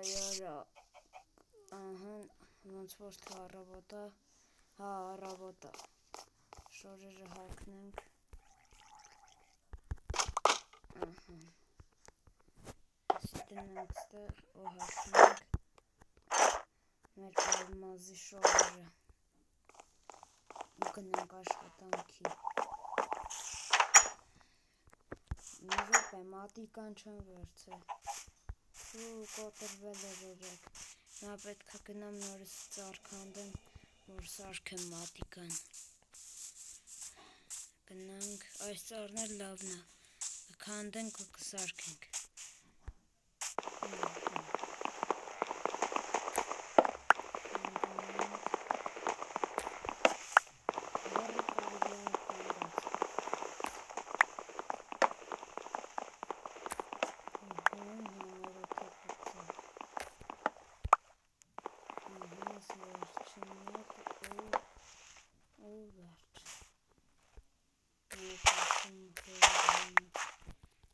Այարա, ոնց որ թե առավոտա, առավոտա, շորերը հագնենք, ասի դնենք ստեղ ու հագնենք մեր ալմազի շորերը ու գնենք աշխատանքի, մի րոպե մատիկան չեմ վերցել, ու կոտրվել էր երեք, նա պետք է գնամ նորից ծառ քանդեմ, որ սարքեմ մատիկան, գնանք, այս ծառն էլ լավն է, քանդենք ու կսարքենք,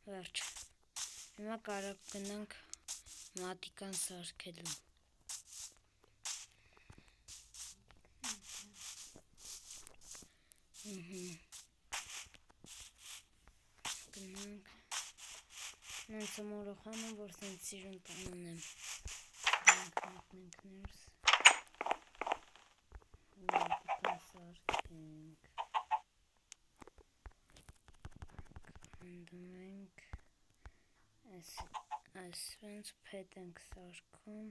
վերջ, հիմա կարող գնանք մատիկան սարքելու, գնանք, նենց մորոխան եմ, որ սենց սիրուն տան ունեմ, գնանք մտնենք ներս, մատիկան սարքենք, քանդում ենք, այսպես փետ ենք սարքում,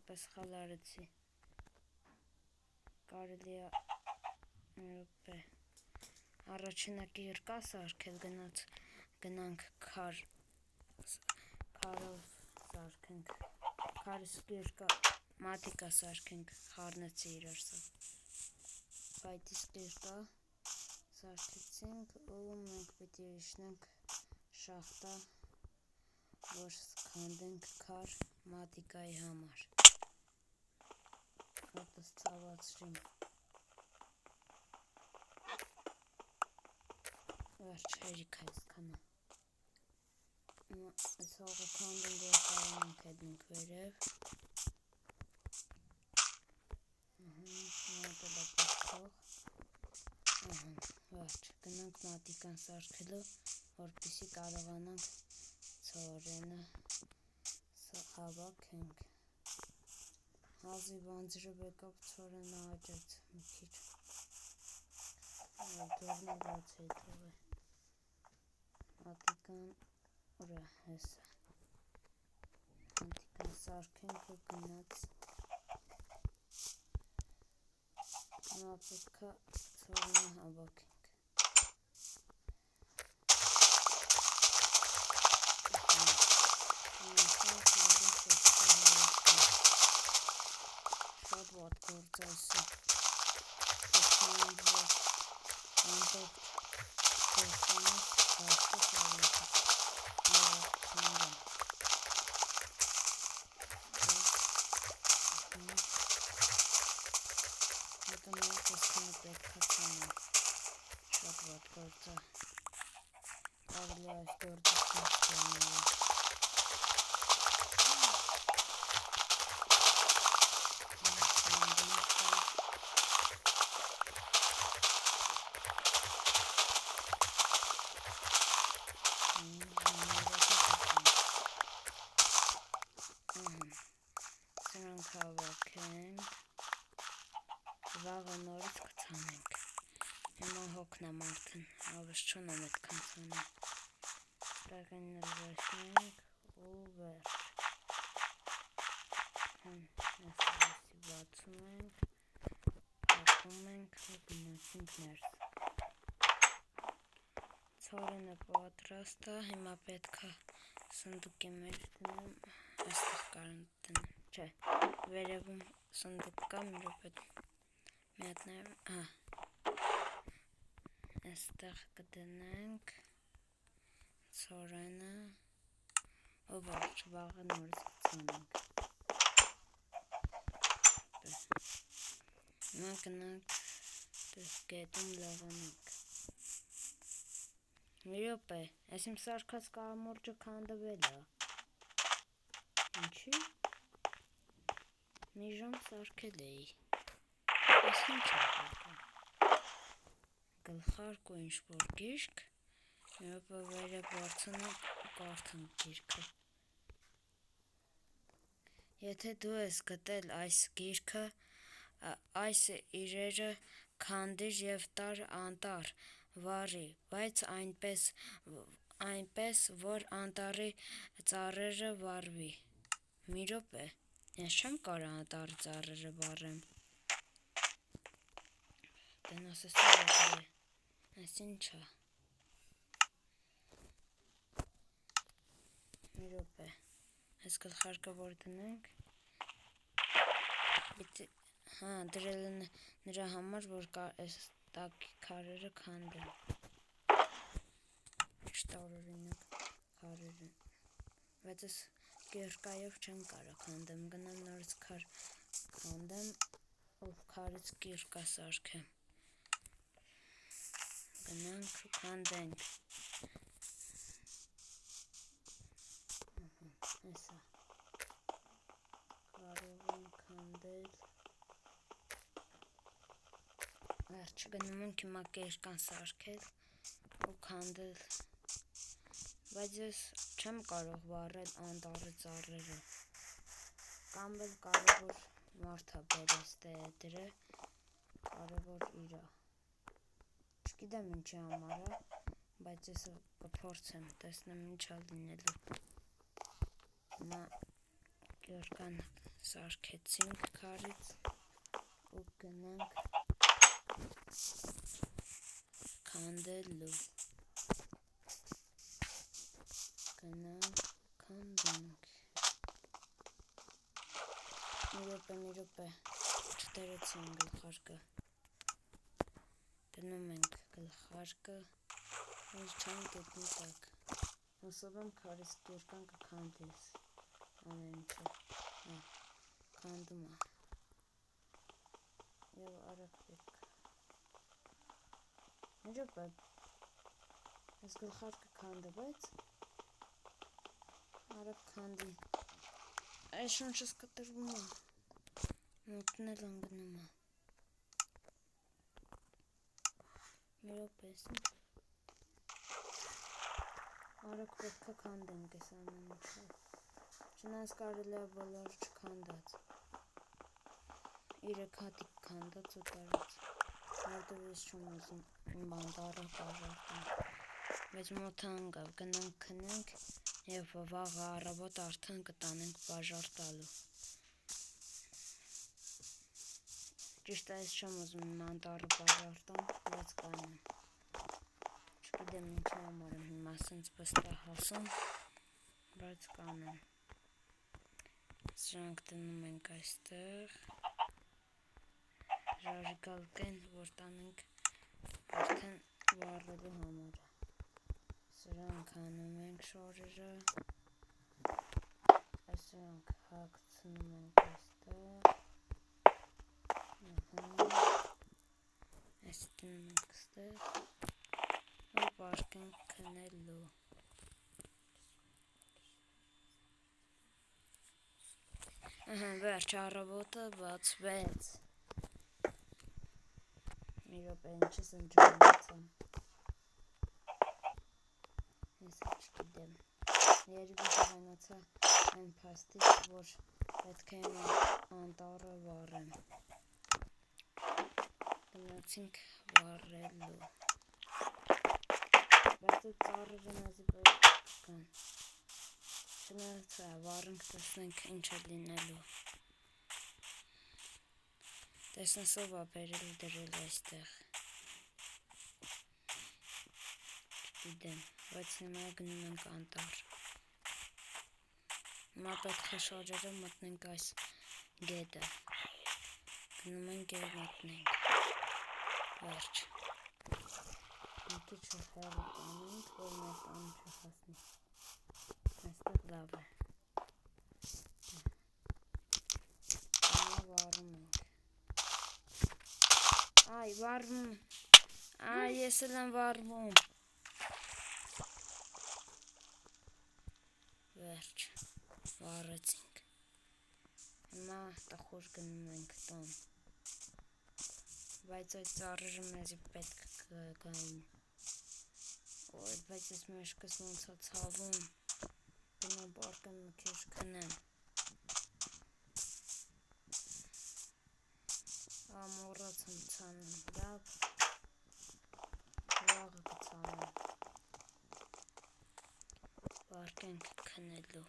պես խալ արեցի, կարելի է րոպե, առաջինակի երկա սարքել, գնանք քարով սարքենք, քարս երկա մատիկա սարքենք, խառնեցի իրար սա, բայդիսկ երկա սարքեցինք ու մենք պիտի իջնենք շախտա, որ քանդենք քար մատիկայի համար, ոտս ցավացրին, վերջ հերիք այսքանը, այս հողը քանդենք, որ կարող ենք հետնենք վերև, վերջ, գնանք մատիկան սարքելու, որպեսզի կարողանանք ցորենը հավաքենք, հազիվ անձրև եկավ, ցորենը աճեց մի քիչ, դորնը բաց էի թողել, մատիկան ուրա հեսա, մատիկան սարքենք ու գնաց, հիմա պետք է ցորենը հավաքենք, շատ վատ գործ այսը, անտեղ գործանից բաստուս ավետը, հետո նորից այսքանը պետք է ծանեմ, շատ վատ գործ է, կարելի այս գործը չնչ ծանել, սրանք հավաքենք, վաղը նորից կցանենք, հիմա հոգնամ արդեն, ավես չունեմ այդքան ցանեմ, տեղին նրվեսնենք ու վերջ, այսի բացում ենք, փակում ենք ու գնացինք ներս, ցորենը պատրաստ է, հիմա պետք է սնդուկի մեջ դնեմ, այստեղ կարամ դնեմ, չէ, վերևում սնդուկ կա, մի րոպե մի հատ նայեմ, այստեղ կդնենք ցորենը ու վերջ, վաղը նորից կցանենք, հիմա գնանք գետում լողանանք, Մի րոպե, այս իմ սարքած կամուրջը քանդվել է։ Ինչի՞։ Մի ժամ սարքել էի։ Այս ինչ է եղել։ Գլխարկ ու ինչ-որ գիրք։ Մի րոպե վերը բարձնանք ու կարդանք գիրքը։ Եթե դու ես գտել այս գիրքը, այս իրերը քանդիր և տար անտառ, վառի, բայց այնպես, որ անտառի ծառերը վառվի։ Մի րոպե, ես չեմ կարող անտառի ծառերը վառեմ։ Այս ինչ է։ Մի րոպե, այս գլխարկը որ դնենք, դրել են նրա համար, որ այս տակի քարերը քանդեն։ Չտարօրինակ քարեր են, բայց այս կիրկայով չեմ կարող քանդեմ, գնամ նորից քար քանդեմ, ով քարից կիրկա սարքեմ։ Գնանք ու քանդենք։ Էսա։ Կարող եմ քանդել։ Վերջ գնում ենք հիմա կիրկան սարքել ու քանդել, բայց ես չեմ կարող վառել անտառի ծառերը, կամ էլ կարևոր մարդը բերես դրե, կարևոր իրա, չգիտեմ ինչի համար է, բայց ես կփորձեմ, տեսնեմ ինչ է լինելու։ Հիմա կիրկան սարքեցինք քարից ու գնանք քանդելու։ Գնանք քանդենք։ Մի րոպե, չդրեցին գլխարկը։ Դնում ենք գլխարկը, ինչ չան գետնի տակ։ Հուսով եմ քարից կիրկան կքանդես։ Ամեն ինչը, քանդում է։ Եվ արագ պետք է։ Մի րոպե, այս գլխարկը քանդվեց, արագ քանդի։ Այս շունչս կտրվում է, մոտնել անգնում է։ Մի րոպե, արագ պետք է քանդենք այս ամեն ինչը։ Չնայած կարելի է բոլորը չքանդած։ 3 հատիկ քանդած ու տարած։ Որտև ես չեմ ուզում իմ անտառը բաժարտեմ։ Բայց մոտ անգավ, գնանք քնենք և վաղը առավոտ արդեն կտանենք բաժարտալու։ Ճիշտ է, ես չեմ ուզում իմ անտառը բաժարտեմ, բայց կանեմ։ Չգիտեմ ինչի համար եմ հիմա սենց վստահ ասում, բայց կանեմ։ Սրանք դնում ենք այստեղ։ Ժարիկալ կեն, որ տանենք արդեն վառելու համար։ Սրանք հանում ենք շորերը, սրանք հագցնում ենք այստեղ, այս դնում ենք այստեղ, ու պարկենք քնելու։ Վերջ առավոտը բացվեց։ Մի րոպե, ինչպես եմ ջանացան։ Ես չգիտեմ։ Երևի ժանացա այն փաստից, որ պետք է իմ անտառը վառեմ։ Գնացինք վառելու։ Բայց այդ ծառերը մեզի պետք կան։ Չնայած վառենք, տեսնենք ինչ է լինելու։ Տեսնես ով է բերել դրել այստեղ։ Չգիտեմ, բայց հիմա գնում ենք անտառ։ Հիմա պետք է շորերը մտնենք այս գետը։ Գնում ենք և մտնենք։ Վերջ։ Մի քիչ հեռու տանենք, որ մեր տանը չհասնի։ Այստեղ լավ է։ Հիմա վառում ենք։ Այ, վառվում։ Այ, ես էլ եմ վառվում։ Վերջ, վառեցինք։ Հիմա տխուր գնում ենք տուն։ Բայց այդ ծառերը մեզի պետք կգային։ Ոյ, բայց ես մեջքս ոնց է ցավում։ Գնամ պարկեմ մի քիչ քնեմ։ Մոռացամ ցանել, լավ։ Վաղը կցանեմ։ Պարկենք քնելու։